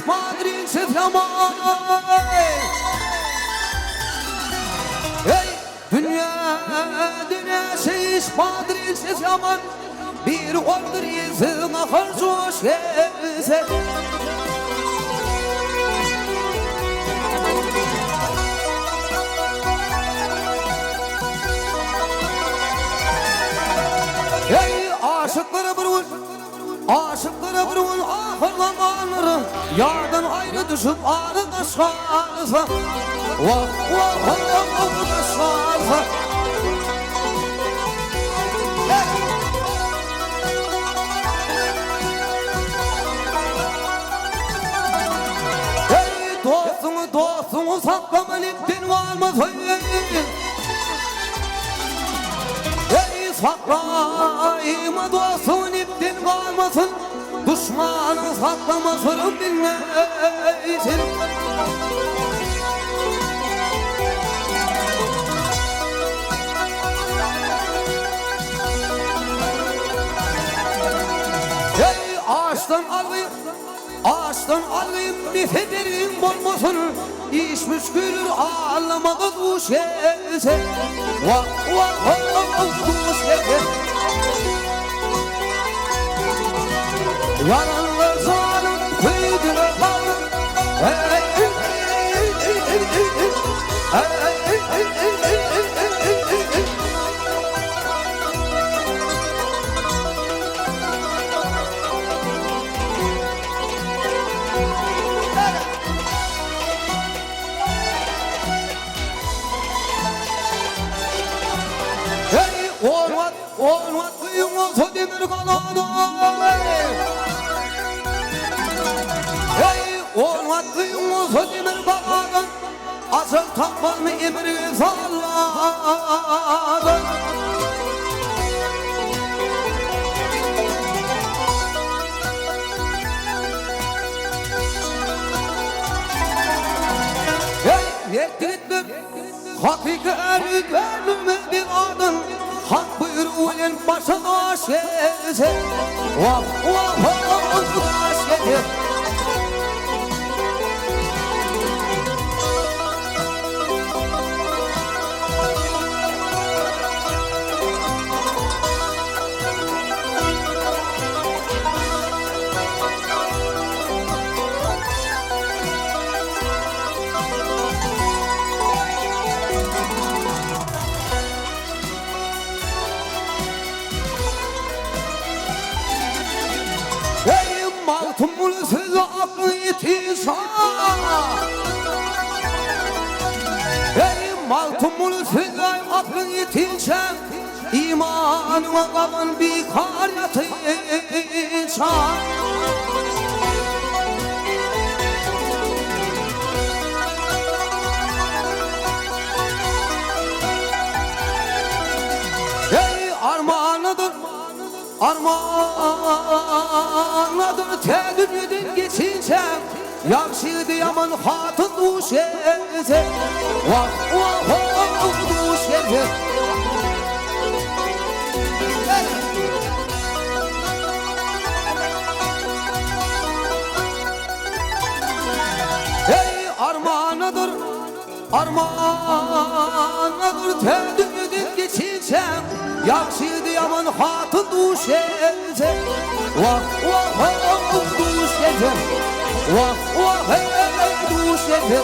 madrin yaman. Ey dünya şiş madrin yaman. Bir oldur yüzüne harcoş gelse. Ey aşıklara bir vur, aşıklara bir vur, ahırlamanları yardan ayrı düşüp arada şarsa. Vah vah vah vah şarsa. Ey dostunu saklamalıktin varmasın. Saklayma dostun iptin kalmasın, düşmanın saklamasın bilmeysin. Ey ağaçtan alayım nefederim olmasın, iş müşkülür ağlamadı duş gelse. Vah vah vah duş gelse. Yalanlar zalim kıydılar bağlı. Olmaz kıyımı demir kanadı. Hey olmaz kıyımı demir kanadı. Asıl takmaz mı emri salladı. Hey yettirdim hakikat gönlüme bir adın. Hak buyruğuyla başına aş gelse. Vah vah vah aş gelse. Maltumul sözü aklı yetişa. Ey maltumul sözü aklı yetişa. İmanıma kalan bir kar yatışa. Ey armağanıdır armağanadır tedbirden geçince. Yakşıydı yaman hatun duş etse. Vah vah vah duş etse. Ey armağanadır tedbirden geçince. Yakşıydı yaman hatun duş etse. Vah vah vah duş etse. Vah vah duş etse.